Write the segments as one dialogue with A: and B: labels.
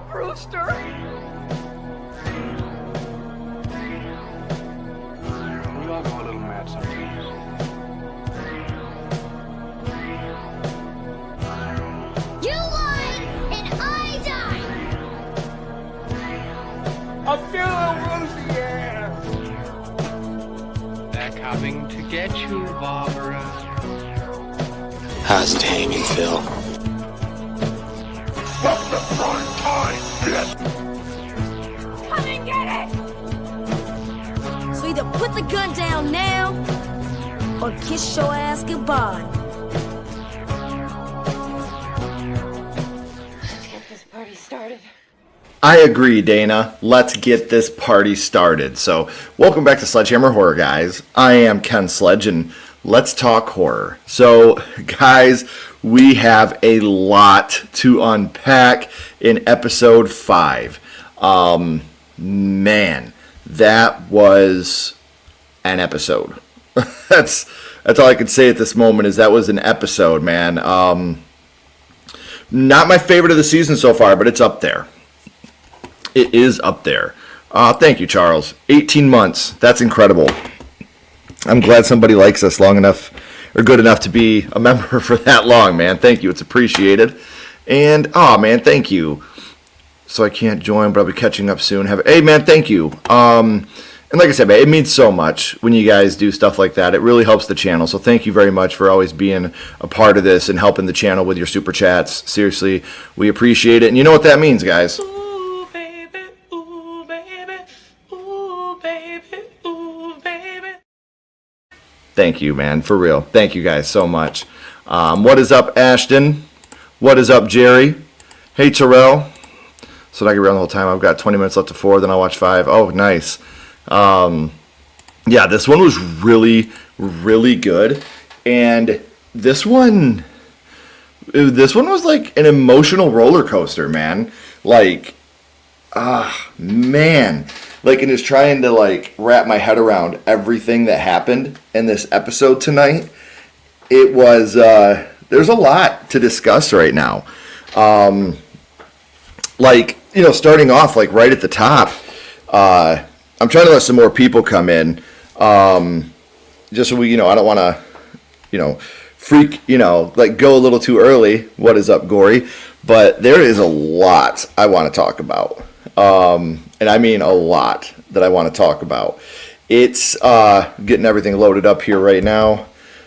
A: Brewster.
B: We all go a little mad sometimes.
C: You lied and I died!
B: I'm feeling rosy, yeah.
D: They're coming to get you, Barbara.
E: How's it hanging, Phil?
B: Fuck the prime time, bitch.
C: Come and get it! So either put the gun down now, or kiss your ass goodbye.
A: Let's get this party started.
F: I agree, Dana. Let's get this party started. So, welcome back to Sledgehammer Horror, guys. I am Ken Sledge, and let's talk horror. So, guys, we have a lot to unpack in episode 5. Man, that was an episode. That's all I could say at this moment is that was an episode, man. Not my favorite of the season so far, but it's up there. It is up there. Thank you, Charles. 18 months. That's incredible. I'm glad somebody likes us long enough or good enough to be a member for that long, man. Thank you. It's appreciated. And, man, thank you. So I can't join, but I'll be catching up soon. Hey, man, thank you. And like I said, man, it means so much when you guys do stuff like that. It really helps the channel. So thank you very much for always being a part of this and helping the channel with your super chats. Seriously, we appreciate it. And you know what that means, guys. Thank you, man, for real. Thank you guys so much. What is up, Ashton? What is up, Jerry? Hey, Terrell. So I can run the whole time. I've got 20 minutes left to 4, then I'll watch 5. Oh, nice. Yeah, this one was really, really good. And this one was like an emotional roller coaster, man. Like, man. Like, and just trying to, like, wrap my head around everything that happened in this episode tonight. It was, there's a lot to discuss right now. Like, you know, starting off, like, right at the top, I'm trying to let some more people come in, just so we, you know, I don't want to, you know, freak, you know, like, go a little too early. What is up, Gory? But there is a lot I want to talk about. And I mean a lot that I want to talk about. It's getting everything loaded up here right now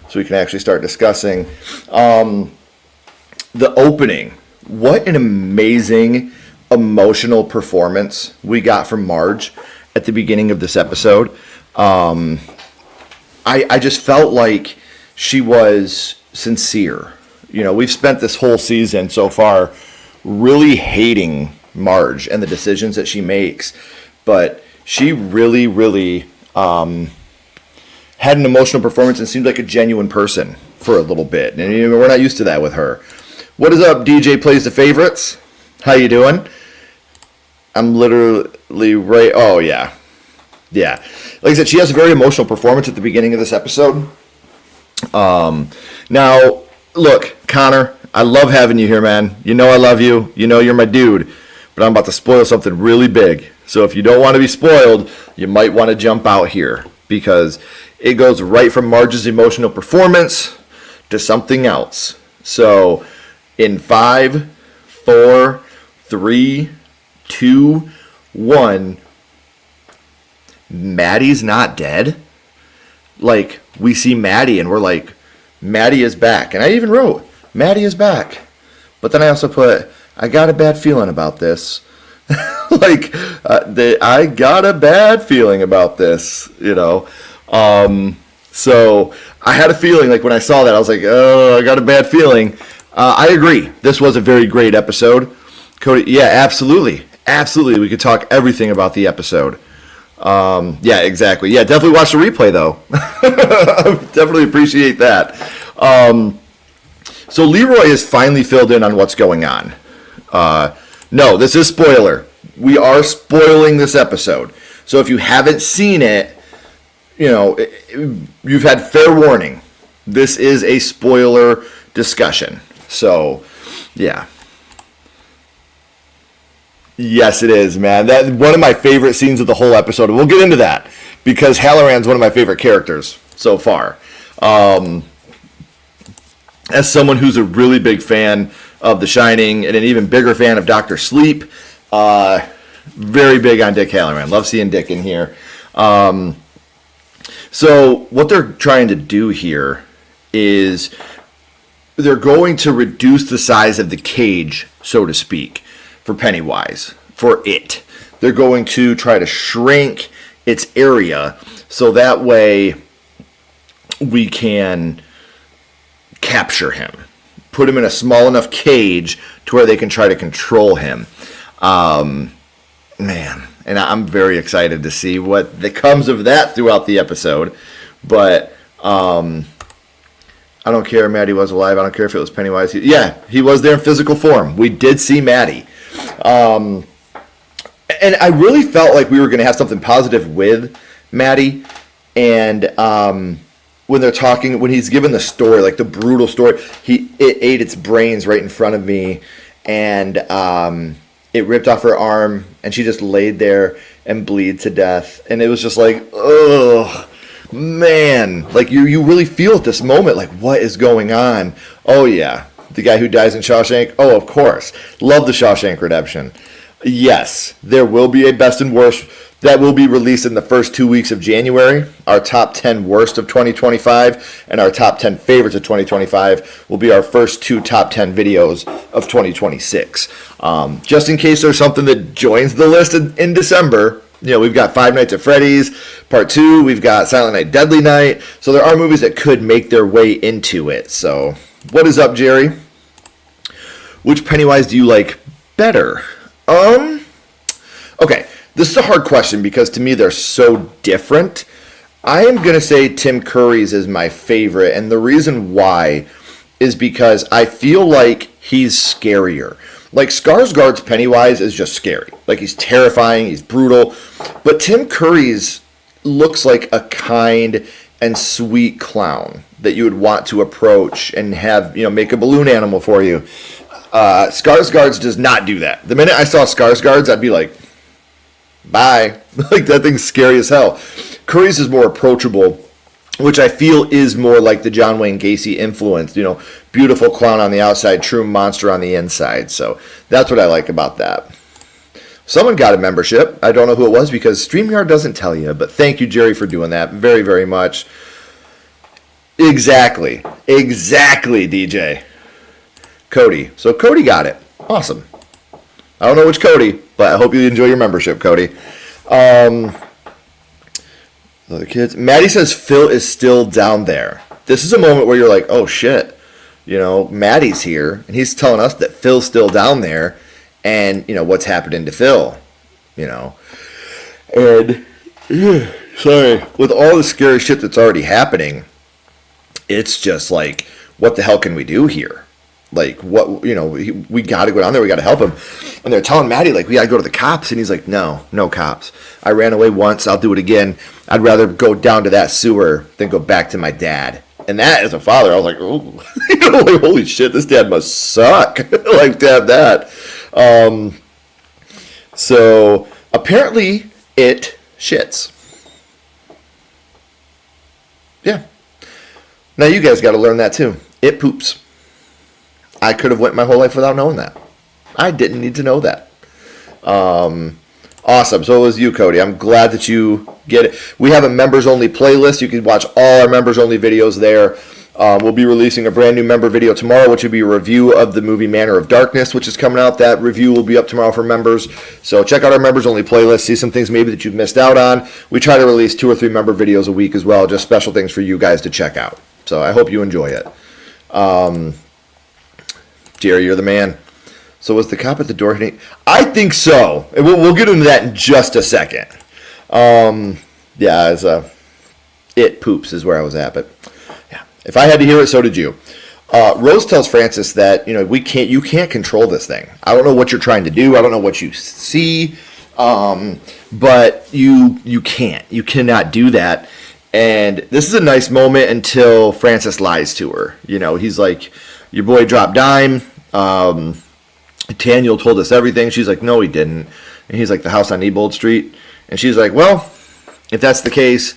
F: so we can actually start discussing. The opening. What an amazing emotional performance we got from Marge at the beginning of this episode. I just felt like she was sincere. You know, we've spent this whole season so far really hating Marge and the decisions that she makes, but she really, really had an emotional performance and seemed like a genuine person for a little bit, and you know, we're not used to that with her. What is up, DJ Plays the Favorites? How you doing? I'm literally right. Oh yeah. Like I said, she has a very emotional performance at the beginning of this episode. Now look, Connor, I love having you here, man. You know I love you. You know you're my dude. But I'm about to spoil something really big. So if you don't want to be spoiled, you might want to jump out here. Because it goes right from Marge's emotional performance to something else. So in 5, 4, 3, 2, 1, Maddie's not dead. Like, we see Maddie and we're like, Maddie is back. And I even wrote, Maddie is back. But then I also put, I got a bad feeling about this. I got a bad feeling about this, you know. So I had a feeling, like when I saw that, I was like, oh, I got a bad feeling. I agree. This was a very great episode. Cody, yeah, absolutely. Absolutely. We could talk everything about the episode. Yeah, exactly. Yeah, definitely watch the replay, though. Definitely appreciate that. So Leroy is finally filled in on what's going on. No, this is spoiler. We are spoiling this episode. So if you haven't seen it, you know, you've had fair warning. This is a spoiler discussion. So, yeah. Yes, it is, man. That one of my favorite scenes of the whole episode. We'll get into that because Halloran's one of my favorite characters so far. As someone who's a really big fan of The Shining and an even bigger fan of Dr. Sleep, very big on Dick Halloran. Love seeing Dick in here. So what they're trying to do here is they're going to reduce the size of the cage, so to speak, for Pennywise, for it. They're going to try to shrink its area so that way we can capture him. Put him in a small enough cage to where they can try to control him. Man, and I'm very excited to see what comes of that throughout the episode. But I don't care. Maddie was alive. I don't care if it was Pennywise. He was there in physical form. We did see Maddie. And I really felt like we were going to have something positive with Maddie. And when they're talking, when he's given the story, like the brutal story, it ate its brains right in front of me. And it ripped off her arm. And she just laid there and bleed to death. And it was just like, ugh. Man, like you really feel at this moment, like what is going on? Oh yeah, the guy who dies in Shawshank. Oh, of course, love the Shawshank Redemption. Yes, there will be a best and worst that will be released in the first 2 weeks of January. Our top 10 worst of 2025 and our top 10 favorites of 2025 will be our first 2 top 10 videos of 2026. Just in case there's something that joins the list in December. You know, we've got Five Nights at Freddy's Part 2. We've got Silent Night, Deadly Night. So there are movies that could make their way into it. So what is up, Jerry? Which Pennywise do you like better? Okay, this is a hard question because to me they're so different. I am going to say Tim Curry's is my favorite. And the reason why is because I feel like he's scarier. Like, Skarsgård's Pennywise is just scary. Like, he's terrifying, he's brutal. But Tim Curry's looks like a kind and sweet clown that you would want to approach and have, make a balloon animal for you. Skarsgård's does not do that. The minute I saw Skarsgård's, I'd be like, bye. Like, that thing's scary as hell. Curry's is more approachable, which I feel is more like the John Wayne Gacy influence, beautiful clown on the outside, true monster on the inside. So that's what I like about that. Someone got a membership. I don't know who it was because StreamYard doesn't tell you, but thank you, Jerry, for doing that very, very much. Exactly, DJ. Cody. So Cody got it. Awesome. I don't know which Cody, but I hope you enjoy your membership, Cody. The kids. Maddie says Phil is still down there. This is a moment where you're like, oh shit, Maddie's here, and he's telling us that Phil's still down there, and what's happening to Phil, and sorry, with all the scary shit that's already happening, it's just like, what the hell can we do here? Like, what, we got to go down there. We got to help him. And they're telling Maddie, like, we got to go to the cops. And he's like, no cops. I ran away once. I'll do it again. I'd rather go down to that sewer than go back to my dad. And that, as a father, I was like, oh, like, holy shit, this dad must suck. Like, to have that. So, apparently, it shits. Yeah. Now, you guys got to learn that, too. It poops. I could have went my whole life without knowing that. I didn't need to know that. Awesome. So it was you, Cody. I'm glad that you get it. We have a members-only playlist. You can watch all our members-only videos there. We'll be releasing a brand new member video tomorrow, which will be a review of the movie Manor of Darkness, which is coming out. That review will be up tomorrow for members. So check out our members-only playlist. See some things maybe that you've missed out on. We try to release 2 or 3 member videos a week as well, just special things for you guys to check out. So I hope you enjoy it. Jerry, you're the man. So was the cop at the door hitting? I think so. And we'll get into that in just a second. It poops is where I was at, but yeah. If I had to hear it, so did you. Rose tells Francis that you can't control this thing. I don't know what you're trying to do. I don't know what you see, but you can't. You cannot do that. And this is a nice moment until Francis lies to her. He's like, your boy dropped dime. Daniel told us everything. She's like, no, he didn't. And he's like, the house on Nebold Street. And she's like, well, if that's the case,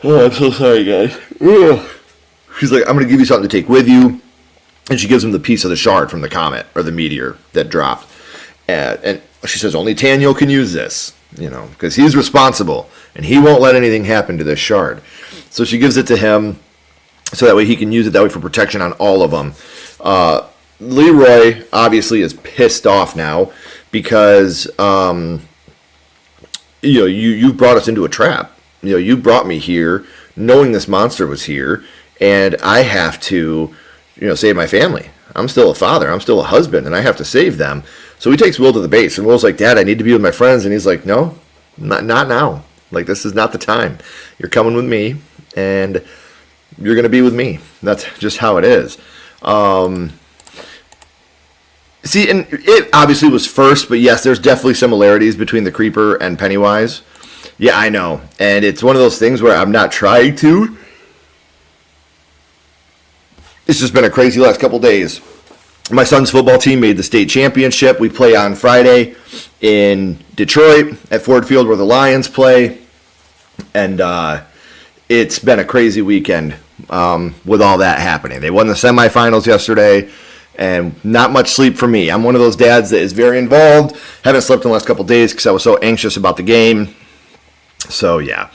F: oh, I'm so sorry, guys. Ugh. She's like, I'm going to give you something to take with you. And she gives him the piece of the shard from the comet or the meteor that dropped. And she says, only Daniel can use this, because he's responsible. And he won't let anything happen to this shard. So she gives it to him so that way he can use it that way for protection on all of them. Leroy obviously is pissed off now because you brought us into a trap. You brought me here knowing this monster was here, and I have to save my family. I'm still a father. I'm still a husband, and I have to save them. So he takes Will to the base, and Will's like, Dad, I need to be with my friends. And he's like, no, not now. Like, this is not the time. You're coming with me, and you're going to be with me. That's just how it is. See, and it obviously was first, but yes, there's definitely similarities between the Creeper and Pennywise. Yeah, I know. And it's one of those things where I'm not trying to. It's just been a crazy last couple days. My son's football team made the state championship. We play on Friday in Detroit at Ford Field where the Lions play. And it's been a crazy weekend with all that happening. They won the semifinals yesterday. And not much sleep for me. I'm one of those dads that is very involved. Haven't slept in the last couple of days because I was so anxious about the game. So, yeah.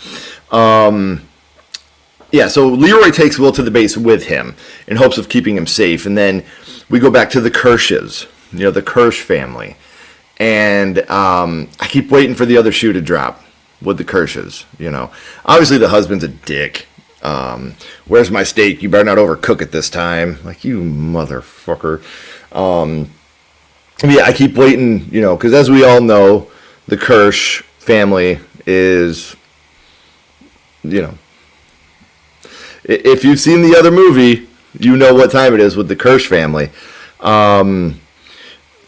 F: So Leroy takes Will to the base with him in hopes of keeping him safe. And then we go back to the Kirsches, the Kirsch family. And I keep waiting for the other shoe to drop with the Kirsches, Obviously, the husband's a dick. Where's my steak? You better not overcook it this time. Like, you motherfucker. I keep waiting, because as we all know, the Kirsch family is, if you've seen the other movie, you know what time it is with the Kirsch family. The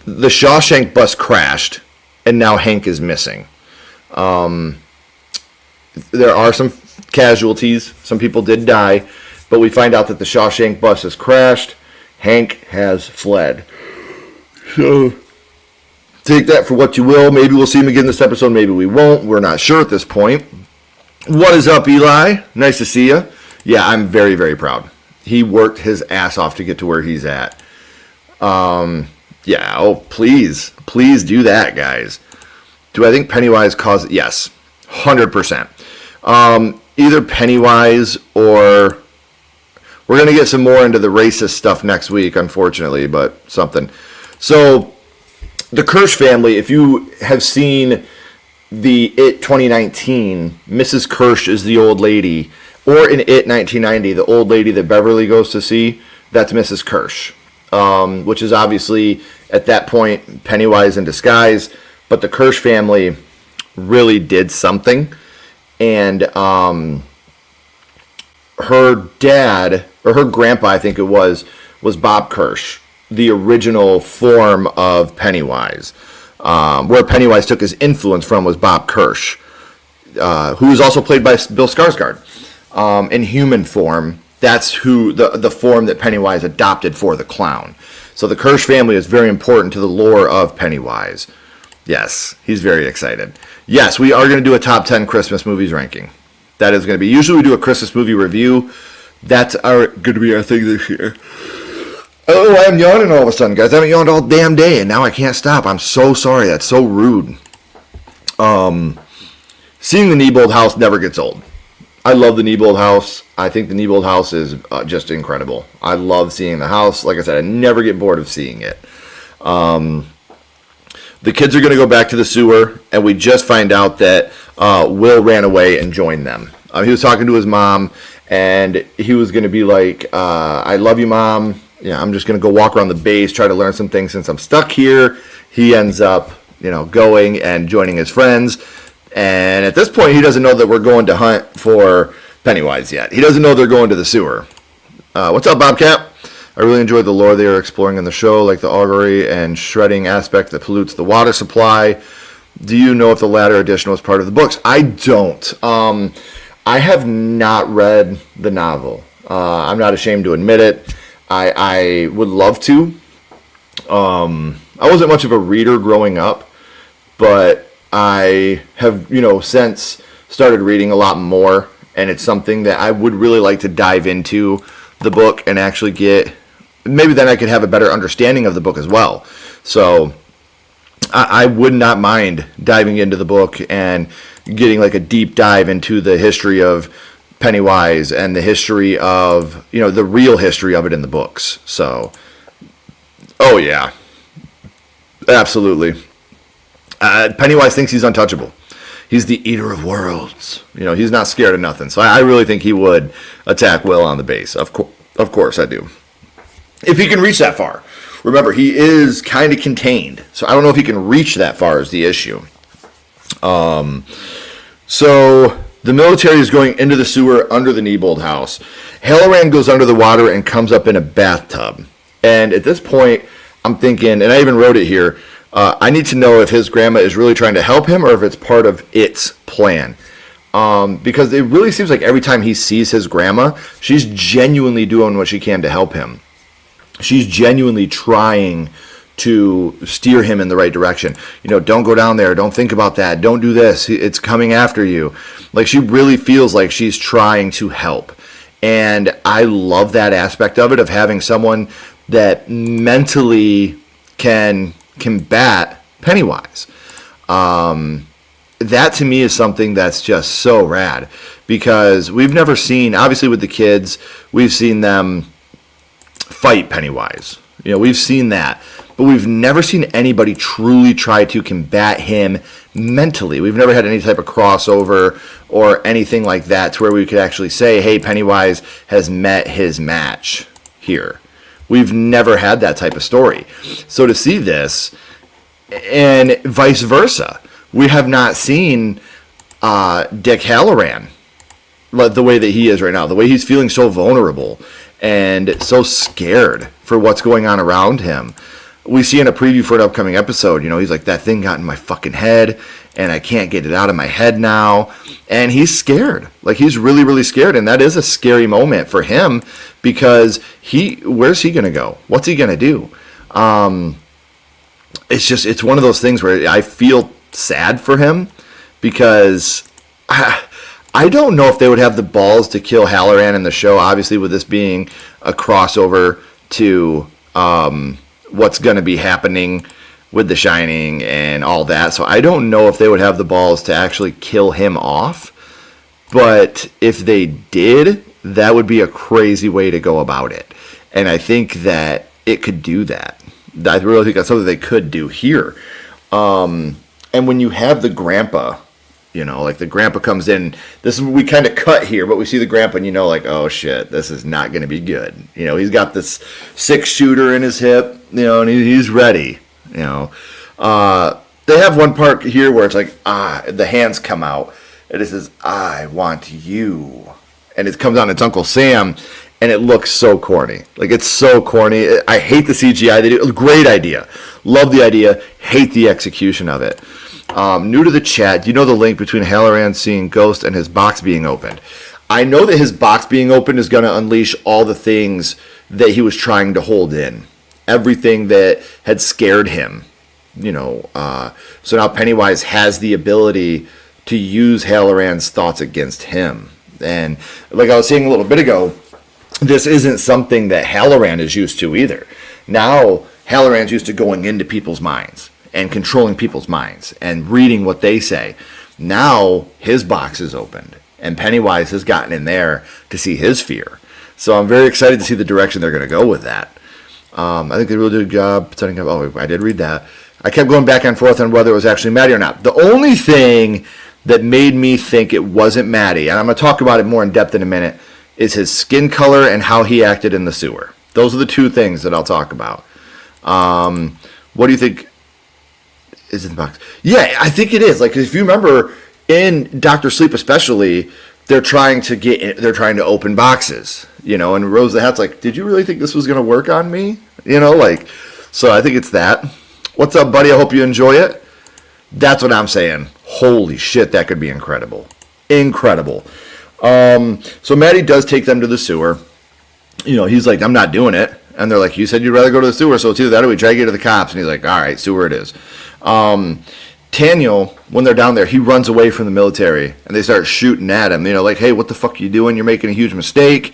F: Shawshank bus crashed, and now Hank is missing. There are some casualties. Some people did die, but we find out that the Shawshank bus has crashed. Hank has fled. So take that for what you will. Maybe we'll see him again this episode. Maybe we won't. We're not sure at this point. What is up, Eli? Nice to see you. Yeah, I'm very, very proud. He worked his ass off to get to where he's at. Please do that, guys. Do I think Pennywise caused it? Yes, 100%. Either Pennywise or we're going to get some more into the racist stuff next week, unfortunately, but something. So the Kirsch family, if you have seen the It 2019, Mrs. Kirsch is the old lady, or in It 1990, the old lady that Beverly goes to see, that's Mrs. Kirsch, which is obviously at that point Pennywise in disguise, but the Kirsch family really did something. And her dad, or her grandpa, I think it was Bob Kirsch, the original form of Pennywise. Where Pennywise took his influence from was Bob Kirsch, who was also played by Bill Skarsgård. In human form, that's who the form that Pennywise adopted for the clown. So the Kirsch family is very important to the lore of Pennywise. Yes, he's very excited. Yes, we are going to do a top 10 Christmas movies ranking. That is going to be, usually we do a Christmas movie review. That's going to be our thing this year. Oh, I'm yawning all of a sudden, guys. I haven't yawned all damn day, and now I can't stop. I'm so sorry. That's so rude. Seeing the Nebold house never gets old. I love the Nebold house. I think the Nebold house is just incredible. I love seeing the house. Like I said, I never get bored of seeing it. The kids are going to go back to the sewer, and we just find out that Will ran away and joined them. He was talking to his mom, and he was going to be like, I love you, Mom. Yeah, I'm just going to go walk around the base, try to learn some things since I'm stuck here. He ends up, going and joining his friends. And at this point, he doesn't know that we're going to hunt for Pennywise yet. He doesn't know they're going to the sewer. What's up, Bobcat? I really enjoyed the lore they are exploring in the show, like the augury and shredding aspect that pollutes the water supply. Do you know if the latter edition was part of the books? I don't. I have not read the novel. I'm not ashamed to admit it. I would love to. I wasn't much of a reader growing up, but I have, since started reading a lot more, and it's something that I would really like to dive into the book and actually get, maybe then I could have a better understanding of the book as well. So I would not mind diving into the book and getting like a deep dive into the history of Pennywise and the history of, the real history of it in the books. So, oh yeah, absolutely. Pennywise thinks he's untouchable. He's the eater of worlds. He's not scared of nothing. So I really think he would attack Will on the base. Of course I do. If he can reach that far. Remember, he is kind of contained. So I don't know if he can reach that far is the issue. So the military is going into the sewer under the Neibold house. Halloran goes under the water and comes up in a bathtub. And at this point, I'm thinking, and I even wrote it here, I need to know if his grandma is really trying to help him or if it's part of its plan. Because it really seems like every time he sees his grandma, she's genuinely doing what she can to help him. She's genuinely trying to steer him in the right direction. Don't go down there. Don't think about that. Don't do this. It's coming after you. Like, she really feels like she's trying to help. And I love that aspect of it, of having someone that mentally can combat Pennywise. That to me is something that's just so rad, because we've never seen, obviously with the kids, we've seen them fight Pennywise. We've seen that, but we've never seen anybody truly try to combat him mentally. We've never had any type of crossover or anything like that to where we could actually say, hey, Pennywise has met his match here. We've never had that type of story. So to see this, and vice versa, we have not seen Dick Halloran the way that he is right now, the way he's feeling so vulnerable and so scared for what's going on around him. We see in a preview for an upcoming episode, he's like, that thing got in my fucking head and I can't get it out of my head now. And he's scared. Like, he's really, really scared. And that is a scary moment for him, because where's he going to go? What's he going to do? It's one of those things where I feel sad for him, because I don't know if they would have the balls to kill Halloran in the show, obviously with this being a crossover to what's going to be happening with The Shining and all that. So I don't know if they would have the balls to actually kill him off. But if they did, that would be a crazy way to go about it. And I think that it could do that. I really think that's something they could do here. And when you have the grandpa, like the grandpa comes in, this is we kind of cut here, but we see the grandpa and like, oh shit, this is not going to be good. He's got this 6-shooter in his hip, and he's ready. They have one part here where it's like, the hands come out and it says, I want you. And it comes on, it's Uncle Sam, and it looks so corny. Like, it's so corny. I hate the CGI they do. Great idea. Love the idea. Hate the execution of it. New to the chat, do you know the link between Halloran seeing Ghost and his box being opened? I know that his box being opened is going to unleash all the things that he was trying to hold in. Everything that had scared him. So now Pennywise has the ability to use Halloran's thoughts against him. And like I was saying a little bit ago, this isn't something that Halloran is used to either. Now Halloran's used to going into people's minds and controlling people's minds and reading what they say. Now his box is opened, and Pennywise has gotten in there to see his fear. So I'm very excited to see the direction they're going to go with that. I think they really did a good job setting up. Oh, I did read that. I kept going back and forth on whether it was actually Maddie or not. The only thing that made me think it wasn't Maddie, and I'm going to talk about it more in depth in a minute, is his skin color and how he acted in the sewer. Those are the two things that I'll talk about. What do you think is in the box? Yeah, I think it is. Like, if you remember in Dr. Sleep especially, they're trying to open boxes, and Rose the Hat's like, did you really think this was going to work on me? So I think it's that. What's up, buddy? I hope you enjoy it. That's what I'm saying. Holy shit, that could be incredible. Incredible. So Maddie does take them to the sewer. He's like, I'm not doing it. And they're like, you said you'd rather go to the sewer, so it's either that or we drag you to the cops. And he's like, all right, sewer it is. Daniel, when they're down there, he runs away from the military, and they start shooting at him. Like, hey, what the fuck are you doing? You're making a huge mistake.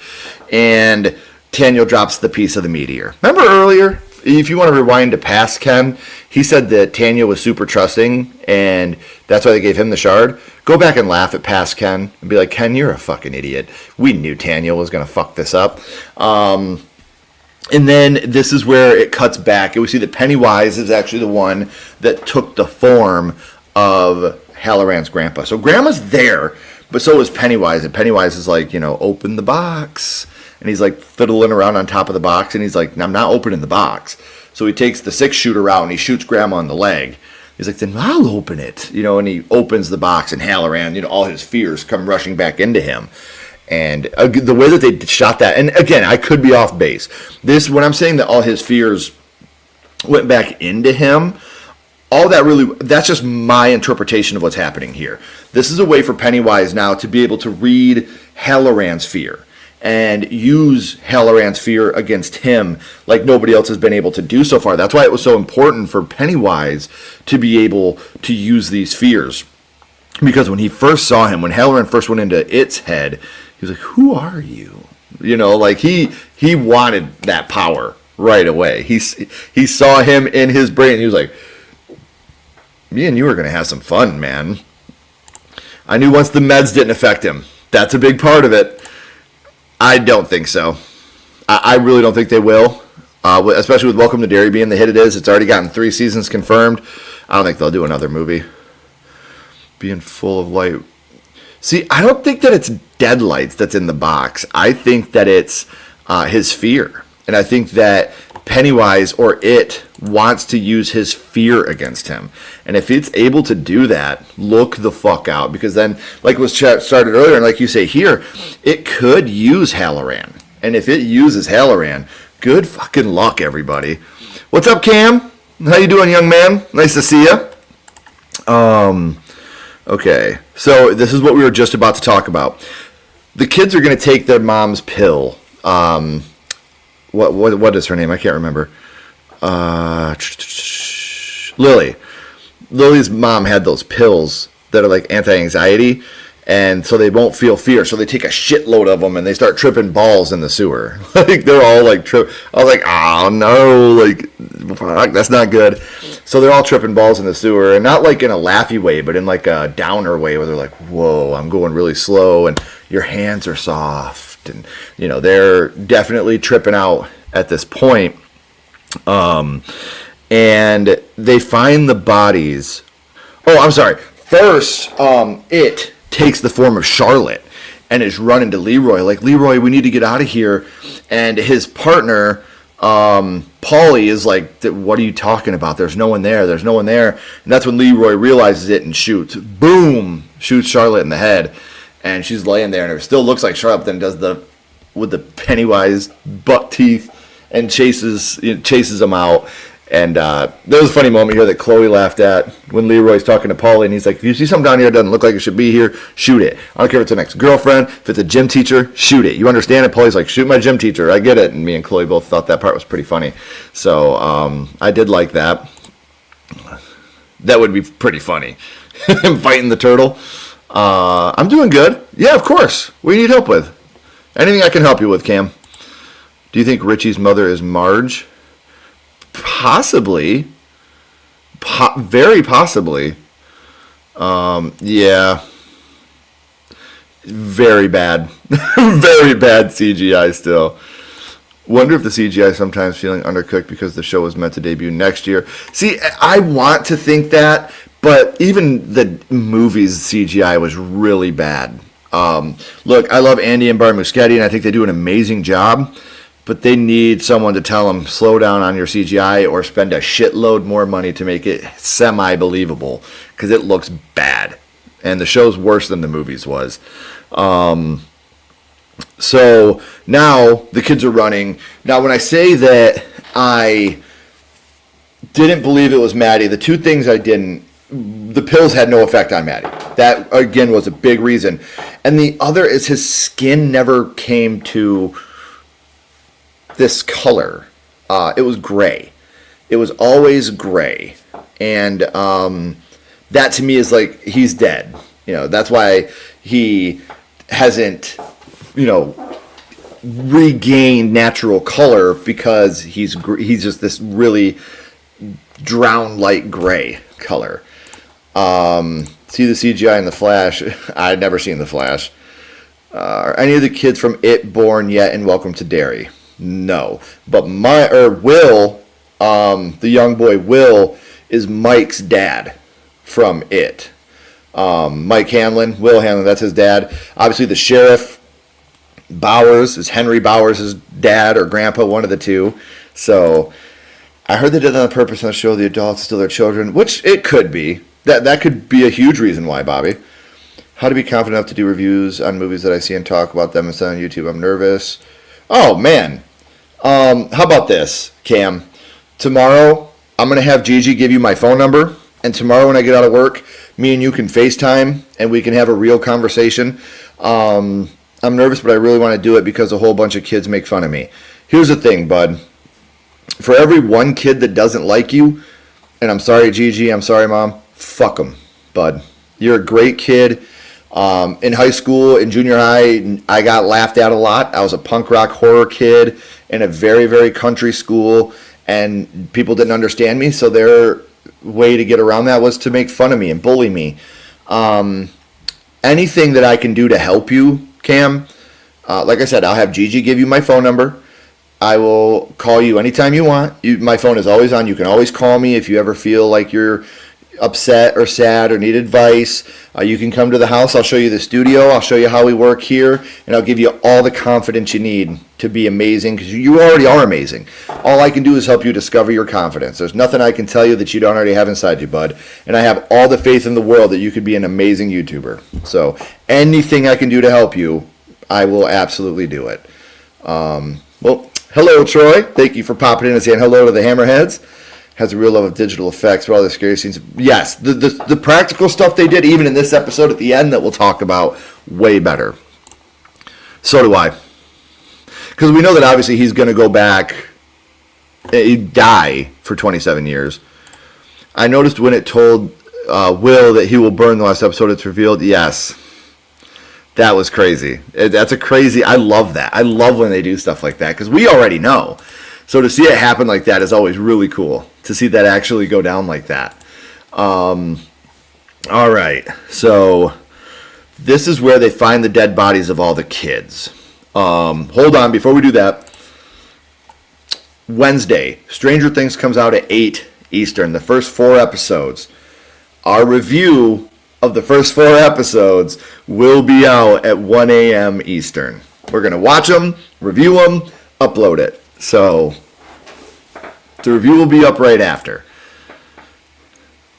F: And Daniel drops the piece of the meteor. Remember earlier, if you want to rewind to past Ken, he said that Tanya was super trusting, and that's why they gave him the shard. Go back and laugh at past Ken and be like, Ken, you're a fucking idiot. We knew Tanya was going to fuck this up. And then this is where it cuts back. And we see that Pennywise is actually the one that took the form of Halloran's grandpa. So grandma's there, but so is Pennywise. And Pennywise is like, open the box. And he's like fiddling around on top of the box. And he's like, I'm not opening the box. So he takes the 6-shooter out and he shoots grandma in the leg. He's like, then I'll open it. And he opens the box, and Halloran, all his fears come rushing back into him. And the way that they shot that, and again, I could be off base. When I'm saying that all his fears went back into him, all that really, that's just my interpretation of what's happening here. This is a way for Pennywise now to be able to read Halloran's fear and use Halloran's fear against him like nobody else has been able to do so far. That's why it was so important for Pennywise to be able to use these fears. Because when he first saw him, when Halloran first went into its head, he was like, who are you? Like he wanted that power right away. He saw him in his brain, and he was like, me and you are going to have some fun, man. I knew once the meds didn't affect him. That's a big part of it. I don't think so. I really don't think they will. Especially with Welcome to Derry being the hit it is. It's already gotten 3 seasons confirmed. I don't think they'll do another movie. Being full of light. See, I don't think that it's deadlights that's in the box. I think that it's his fear. And I think that Pennywise or it wants to use his fear against him. And if it's able to do that, look the fuck out. Because then, like was started earlier, and like you say here, it could use Halloran. And if it uses Halloran, good fucking luck, everybody. What's up, Cam? How you doing, young man? Nice to see you. Okay, so this is what we were just about to talk about. The kids are going to take their mom's pill. What is her name? I can't remember. Lily. Lily's mom had those pills that are like anti-anxiety, and so they won't feel fear. So they take a shitload of them and they start tripping balls in the sewer. Like they're all like trip. I was like, oh no, like fuck, that's not good. So they're all tripping balls in the sewer, and not like in a laughy way, but in like a downer way where they're like, whoa, I'm going really slow, and your hands are soft, and they're definitely tripping out at this point. And they find the bodies. Oh, I'm sorry. First, it takes the form of Charlotte and is running to Leroy. Like, Leroy, we need to get out of here. And his partner, Paulie, is like, what are you talking about? There's no one there. There's no one there. And that's when Leroy realizes it and shoots. Boom! Shoots Charlotte in the head. And she's laying there, and it still looks like Charlotte then does with the Pennywise buck teeth and chases them out. And there was a funny moment here that Chloe laughed at when Leroy's talking to Paulie, and he's like, if you see something down here that doesn't look like it should be here, shoot it. I don't care if it's an ex-girlfriend, if it's a gym teacher, shoot it. You understand it? Paulie's like, shoot my gym teacher. I get it. And me and Chloe both thought that part was pretty funny. So I did like that. That would be pretty funny. Him fighting the turtle. I'm doing good. Yeah, of course. What do you need help with? Anything I can help you with, Cam? Do you think Richie's mother is Marge? Possibly. Very possibly. Yeah. Very bad. Very bad CGI still. Wonder if the CGI is sometimes feeling undercooked because the show was meant to debut next year. See, I want to think that, but even the movie's CGI was really bad. Look, I love Andy and Bar Muschietti, and I think they do an amazing job. But they need someone to tell them, slow down on your CGI or spend a shitload more money to make it semi-believable. Because it looks bad. And the show's worse than the movies was. So now the kids are running. Now when I say that I didn't believe it was Maddie, the two things I didn't, the pills had no effect on Maddie. That, again, was a big reason. And the other is his skin never came to this color. it was gray. It was always gray. And that to me is like, he's dead. You know, that's why he hasn't, you know, regained natural color, because he's just this really drowned light gray color. See the CGI in The Flash. I'd never seen The Flash. Are any of the kids from It born yet and welcome to Derry? No. But Will, the young boy Will, is Mike's dad from It. Mike Hanlon, Will Hanlon, that's his dad. Obviously the sheriff, Bowers, is Henry Bowers' dad or grandpa, one of the two. So I heard they did that on purpose on the show, the adults still their children, which it could be. That could be a huge reason why, Bobby. How to be confident enough to do reviews on movies that I see and talk about them instead on YouTube. I'm nervous. Oh, man. How about this, Cam? Tomorrow, I'm going to have Gigi give you my phone number. And tomorrow when I get out of work, me and you can FaceTime and we can have a real conversation. I'm nervous, but I really want to do it because a whole bunch of kids make fun of me. Here's the thing, bud. For every one kid that doesn't like you, and I'm sorry, Gigi, I'm sorry, Mom, fuck them, bud. You're a great kid. In high school, in junior high, I got laughed at a lot. I was a punk rock horror kid in a very, very country school, and people didn't understand me, so their way to get around that was to make fun of me and bully me. Anything that I can do to help you, Cam, like I said, I'll have Gigi give you my phone number. I will call you anytime you want. My phone is always on. You can always call me if you ever feel like you're upset or sad or need advice. You can come to the house. I'll show you the studio. I'll show you how we work here, and I'll give you all the confidence you need to be amazing, because you already are amazing. All I can do is help you discover your confidence. There's nothing I can tell you that you don't already have inside you, bud. And I have all the faith in the world that you could be an amazing YouTuber. So anything I can do to help you, I will absolutely do it. Well, hello, Troy. Thank you for popping in and saying hello to the Hammerheads. Has a real love of digital effects, but all the scary scenes. Yes, the practical stuff they did, even in this episode at the end that we'll talk about, way better. So do I. Because we know that obviously he's going to go back, he'd die for 27 years. I noticed when it told Will that he will burn the last episode, it's revealed, yes. That was crazy. That's a crazy, I love that. I love when they do stuff like that, because we already know. So to see it happen like that is always really cool. To see that actually go down like that. All right. So this is where they find the dead bodies of all the kids. Hold on. Before we do that, Wednesday, Stranger Things comes out at 8 Eastern. The first 4 episodes. Our review of the first 4 episodes will be out at 1 a.m. Eastern. We're going to watch them, review them, upload it. So the review will be up right after.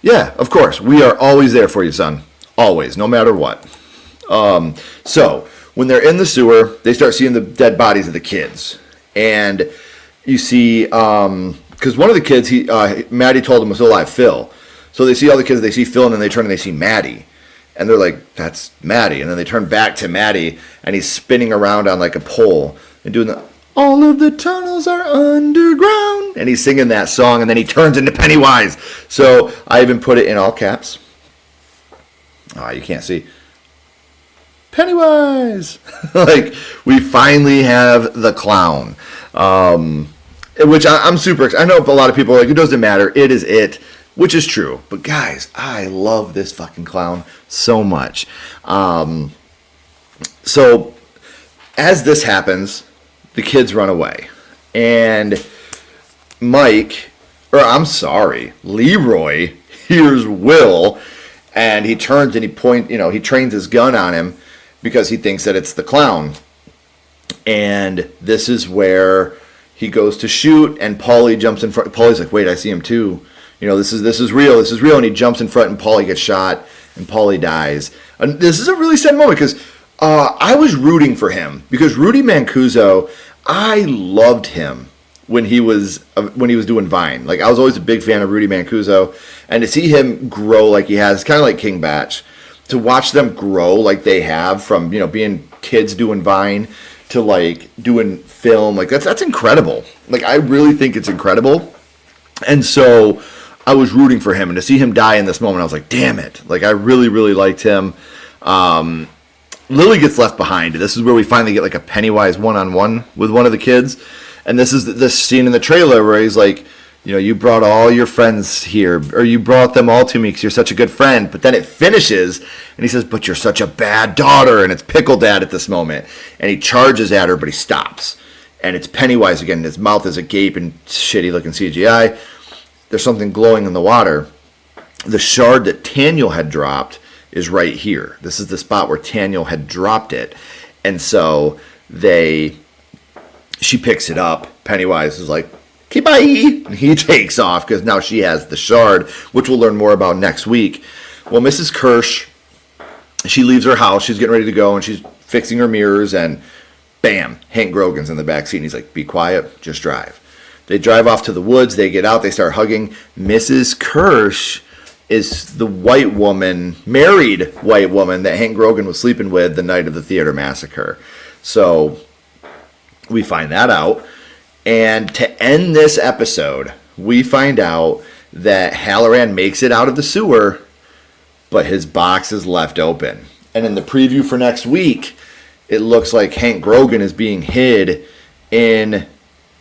F: Yeah, of course. We are always there for you, son. Always, no matter what. So when they're in the sewer, they start seeing the dead bodies of the kids. And you see, because one of the kids, Maddie told him was still alive, Phil. So they see all the kids, they see Phil, and then they turn and they see Maddie. And they're like, that's Maddie. And then they turn back to Maddie, and he's spinning around on like a pole and doing the... All of the tunnels are underground. And he's singing that song, and then he turns into Pennywise. So I even put it in all caps. Oh, you can't see. Pennywise. Like, we finally have the clown. Which I'm super excited. I know a lot of people are like, it doesn't matter. It is it. Which is true. But guys, I love this fucking clown so much. So as this happens, the kids run away. And Leroy hears Will, and he turns and he trains his gun on him because he thinks that it's the clown. And this is where he goes to shoot, and Paulie jumps in front. Paulie's like, wait, I see him too. This is real. And he jumps in front, and Paulie gets shot, and Paulie dies. And this is a really sad moment because I was rooting for him, because Rudy Mancuso, I loved him when he was doing Vine. Like, I was always a big fan of Rudy Mancuso, and to see him grow like he has, kind of like King Batch, to watch them grow like they have from being kids doing Vine to like doing film. Like that's incredible. Like I really think it's incredible. And so I was rooting for him, and to see him die in this moment, I was like, damn it. Like I really, really liked him. Lily gets left behind. This is where we finally get like a Pennywise one-on-one with one of the kids. And this is this scene in the trailer where he's like, you know, you brought all your friends here, or you brought them all to me because you're such a good friend. But then it finishes, and he says, but you're such a bad daughter. And it's Pickle Dad at this moment. And he charges at her, but he stops. And it's Pennywise again. His mouth is agape and shitty-looking CGI. There's something glowing in the water. The shard that Taniel had dropped is right here. This is the spot where Taniel had dropped it. And so she picks it up. Pennywise is like, okay, bye. And he takes off because now she has the shard, which we'll learn more about next week. Well, Mrs. Kirsch, she leaves her house. She's getting ready to go, and she's fixing her mirrors, and bam, Hank Grogan's in the back seat. He's like, be quiet, just drive. They drive off to the woods. They get out. They start hugging. Mrs. Kirsch is the white woman, married white woman that Hank Grogan was sleeping with the night of the theater massacre. So we find that out. And to end this episode, we find out that Halloran makes it out of the sewer, but his box is left open. And in the preview for next week, it looks like Hank Grogan is being hid in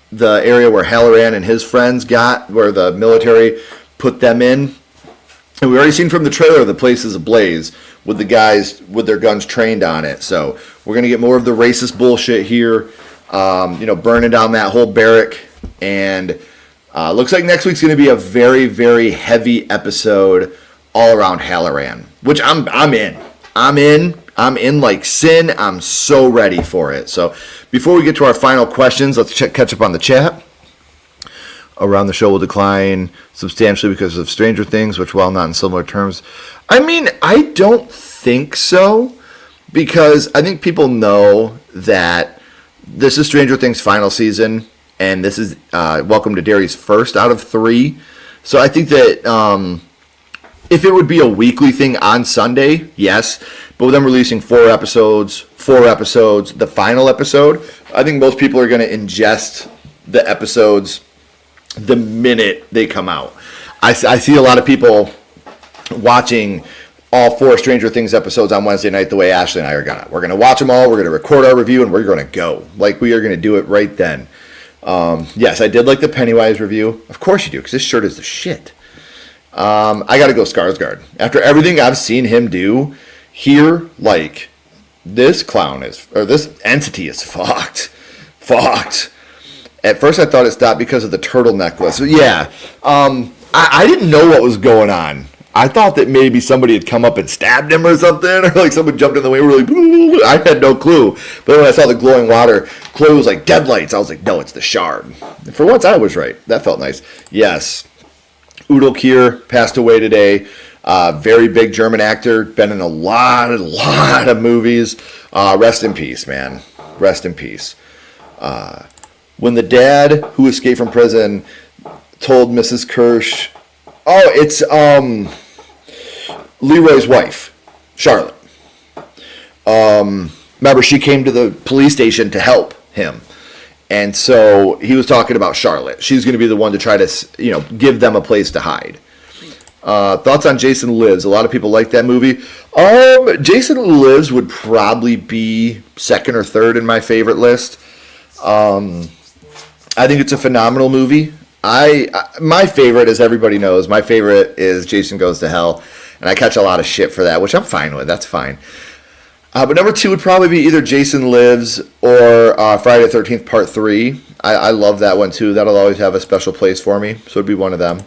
F: the area where Halloran and his friends got, where the military put them in. And we already seen from the trailer the place is ablaze with the guys with their guns trained on it. So we're going to get more of the racist bullshit here, burning down that whole barrack. And looks like next week's going to be a very, very heavy episode all around Halloran, which I'm in. I'm in like sin. I'm so ready for it. So before we get to our final questions, let's catch up on the chat. Around the show will decline substantially because of Stranger Things, which, while not in similar terms, I mean, I don't think so, because I think people know that this is Stranger Things' final season, and this is Welcome to Derry's first out of 3. So I think that if it would be a weekly thing on Sunday, yes, but with them releasing 4 episodes, the final episode, I think most people are going to ingest the episodes the minute they come out. I see a lot of people watching all 4 Stranger Things episodes on Wednesday night the way Ashley and I are gonna. We're gonna watch them all, we're gonna record our review, and we're gonna go. Like, we are gonna do it right then. Yes, I did like the Pennywise review. Of course you do, because this shirt is the shit. I gotta go Skarsgård. After everything I've seen him do here, like, this entity is fucked. At first I thought it stopped because of the turtle necklace. Yeah, I didn't know what was going on. I thought that maybe somebody had come up and stabbed him or something, or like someone jumped in the way. We're like, I had no clue. But then when I saw the glowing water, Chloe was like, deadlights. I was like, no, it's the shard. And for once, I was right. That felt nice. Yes, Udo Kier passed away today. Very big German actor, been in a lot of movies. Rest in peace, man. Rest in peace. When the dad who escaped from prison told Mrs. Kirsch, oh, it's Leroy's wife, Charlotte. Remember, she came to the police station to help him. And so he was talking about Charlotte. She's going to be the one to try to, give them a place to hide. Thoughts on Jason Lives? A lot of people like that movie. Jason Lives would probably be second or third in my favorite list. I think it's a phenomenal movie. My favorite, as everybody knows, my favorite is Jason Goes to Hell, and I catch a lot of shit for that, which I'm fine with. That's fine. But number 2 would probably be either Jason Lives or Friday the 13th Part 3. I love that one too. That'll always have a special place for me, so it'd be one of them.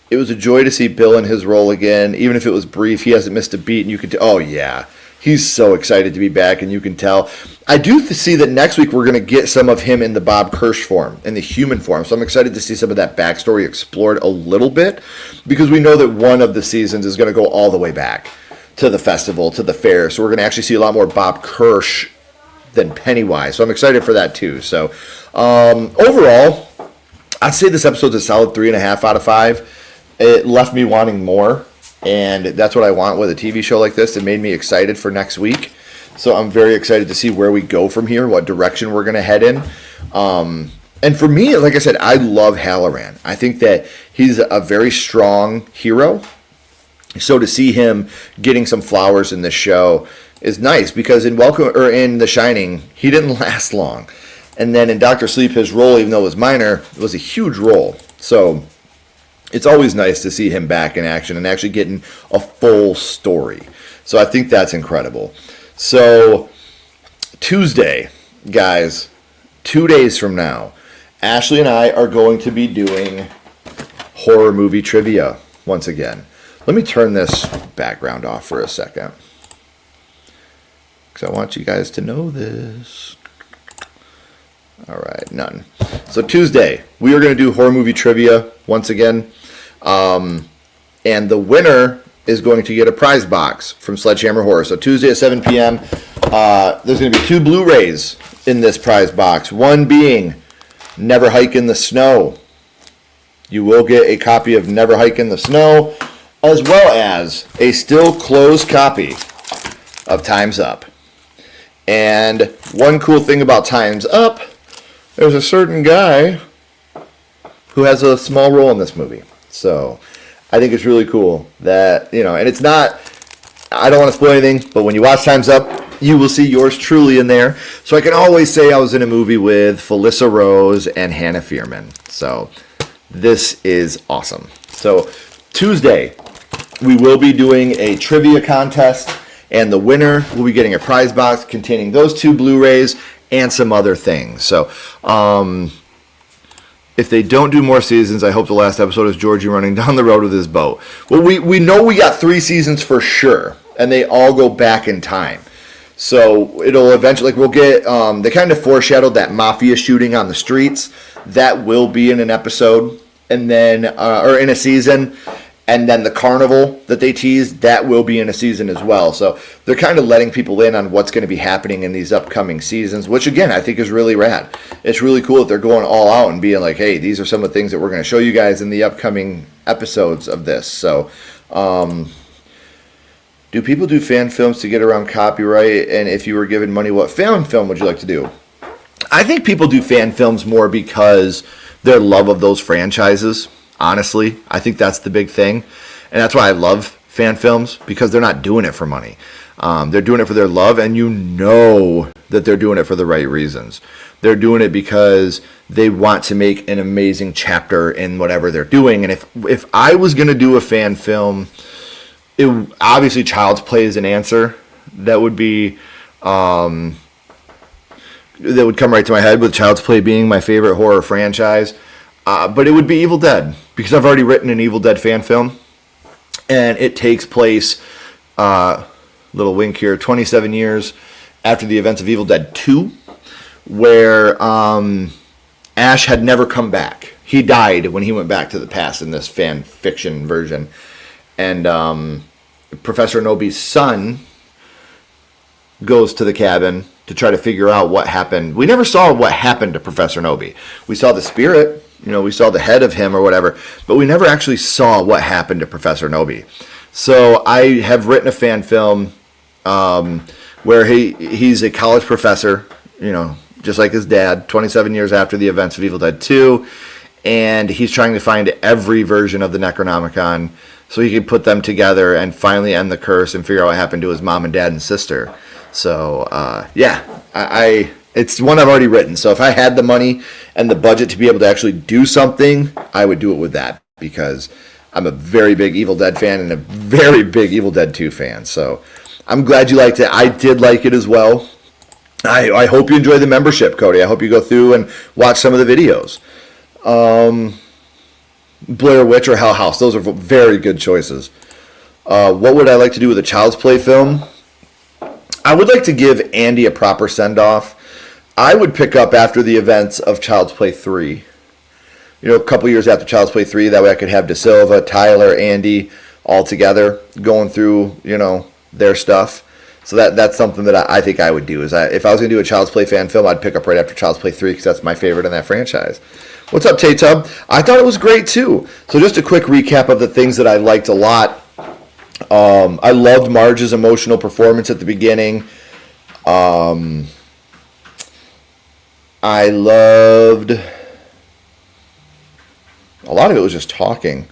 F: It was a joy to see Bill in his role again, even if it was brief. He hasn't missed a beat, and you could oh yeah. He's so excited to be back, and you can tell. I do see that next week we're going to get some of him in the Bob Kirsch form, in the human form. So I'm excited to see some of that backstory explored a little bit, because we know that one of the seasons is going to go all the way back to the festival, to the fair. So we're going to actually see a lot more Bob Kirsch than Pennywise. So I'm excited for that too. So overall, I'd say this episode's a solid 3.5 out of 5. It left me wanting more. And that's what I want with a TV show like this. It made me excited for next week. So I'm very excited to see where we go from here, what direction we're going to head in. And for me, like I said, I love Halloran. I think that he's a very strong hero. So to see him getting some flowers in this show is nice, because in The Shining, he didn't last long. And then in Dr. Sleep, his role, even though it was minor, was a huge role. So it's always nice to see him back in action and actually getting a full story. So I think that's incredible. So Tuesday, guys, 2 days from now, Ashley and I are going to be doing horror movie trivia once again. Let me turn this background off for a second, because I want you guys to know this. All right, none. So Tuesday, we are going to do horror movie trivia once again. And the winner is going to get a prize box from Sledgehammer Horror. So Tuesday at 7 p.m., there's going to be 2 Blu-rays in this prize box. One being Never Hike in the Snow. You will get a copy of Never Hike in the Snow, as well as a still closed copy of Time's Up. And one cool thing about Time's Up, there's a certain guy who has a small role in this movie. So I think it's really cool that, and it's not, I don't want to spoil anything, but when you watch Time's Up, you will see yours truly in there. So I can always say I was in a movie with Felissa Rose and Hannah Fierman. So this is awesome. So Tuesday, we will be doing a trivia contest, and the winner will be getting a prize box containing those 2 Blu-rays and some other things. So, if they don't do more seasons, I hope the last episode is Georgie running down the road with his boat. Well, we know we got 3 seasons for sure, and they all go back in time. So it'll eventually, we'll get, they kind of foreshadowed that mafia shooting on the streets. That will be in an episode, and then, or in a season. And then the carnival that they teased, that will be in a season as well. So they're kind of letting people in on what's going to be happening in these upcoming seasons, which again, I think is really rad. It's really cool that they're going all out and being like, hey, these are some of the things that we're going to show you guys in the upcoming episodes of this. So, do people do fan films to get around copyright? And if you were given money, what fan film would you like to do? I think people do fan films more because their love of those franchises. Honestly, I think that's the big thing. And that's why I love fan films, because they're not doing it for money. They're doing it for their love, and you know that they're doing it for the right reasons. They're doing it because they want to make an amazing chapter in whatever they're doing. And if I was going to do a fan film, obviously Child's Play is an answer. That would be... that would come right to my head, with Child's Play being my favorite horror franchise. But it would be Evil Dead, because I've already written an Evil Dead fan film, and it takes place, little wink here, 27 years after the events of Evil Dead 2, where Ash had never come back. He died when he went back to the past in this fan fiction version. And Professor Nobi's son goes to the cabin to try to figure out what happened. We never saw what happened to Professor Nobi. We saw the spirit, we saw the head of him or whatever, but we never actually saw what happened to Professor Nobi. So I have written a fan film where he's a college professor, just like his dad, 27 years after the events of Evil Dead 2, and he's trying to find every version of the Necronomicon so he can put them together and finally end the curse and figure out what happened to his mom and dad and sister. So, it's one I've already written. So if I had the money and the budget to be able to actually do something, I would do it with that, because I'm a very big Evil Dead fan and a very big Evil Dead 2 fan. So I'm glad you liked it. I did like it as well. I hope you enjoy the membership, Cody. I hope you go through and watch some of the videos. Blair Witch or Hell House. Those are very good choices. What would I like to do with a Child's Play film? I would like to give Andy a proper send-off. I would pick up after the events of Child's Play 3. A couple years after Child's Play 3, that way I could have De Silva, Tyler, Andy all together going through, their stuff. So that's something that I think I would do. If I was going to do a Child's Play fan film, I'd pick up right after Child's Play 3, because that's my favorite in that franchise. What's up, Tay-Tub? I thought it was great, too. So just a quick recap of the things that I liked a lot. I loved Marge's emotional performance at the beginning. I loved a lot of it was just talking.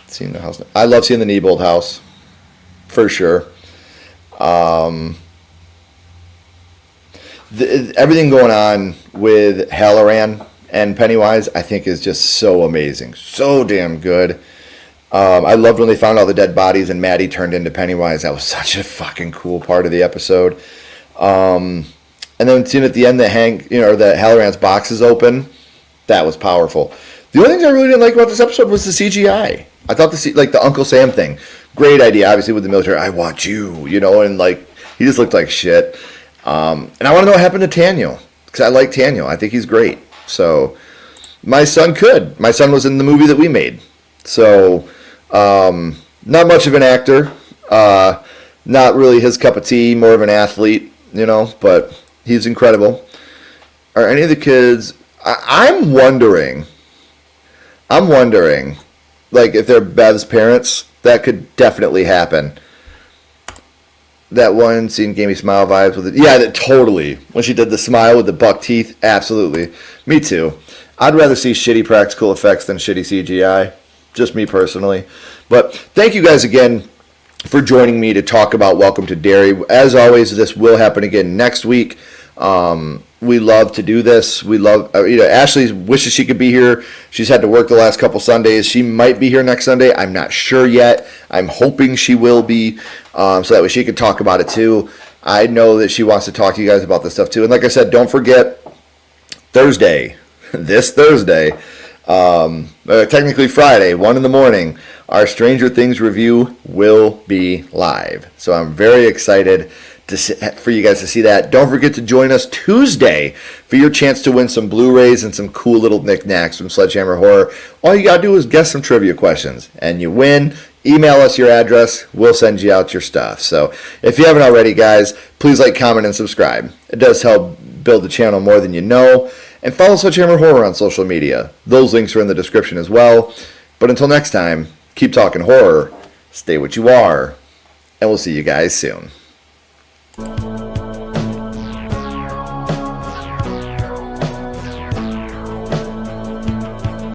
F: Seeing the house. I love seeing the Neibold house, for sure. Everything going on with Halloran and Pennywise, I think, is just so amazing, so damn good. I loved when they found all the dead bodies and Maddie turned into Pennywise. That was such a fucking cool part of the episode. And then seeing at the end that that Halloran's box is open, that was powerful. The only thing I really didn't like about this episode was the CGI. I thought the Uncle Sam thing, great idea, obviously with the military. I want you, and like he just looked like shit. And I want to know what happened to Taniel, because I like Taniel. I think he's great. So my son was in the movie that we made. So not much of an actor, not really his cup of tea, more of an athlete, but he's incredible. Are any of the kids? I'm wondering, like if they're Bev's parents, that could definitely happen. That one scene gave me smile vibes with it. Yeah, that totally. When she did the smile with the buck teeth, absolutely. Me too. I'd rather see shitty practical effects than shitty CGI. Just me personally. But thank you guys again for joining me to talk about Welcome to Derry. As always, this will happen again next week. We love to do this. We love, Ashley wishes she could be here. She's had to work the last couple Sundays. She might be here next Sunday. I'm not sure yet. I'm hoping she will be, so that way she can talk about it too. I know that she wants to talk to you guys about this stuff too. And like I said, don't forget this Thursday, technically Friday, 1 a.m, our Stranger Things review will be live. So I'm very excited for you guys to see that. Don't forget to join us Tuesday for your chance to win some Blu-rays and some cool little knickknacks from Sledgehammer Horror. All you gotta do is guess some trivia questions, and you win. Email us your address. We'll send you out your stuff. So if you haven't already, guys, please like, comment, and subscribe. It does help build the channel more than you know. And follow Sledgehammer Horror on social media. Those links are in the description as well. But until next time, keep talking horror, stay what you are, and we'll see you guys soon.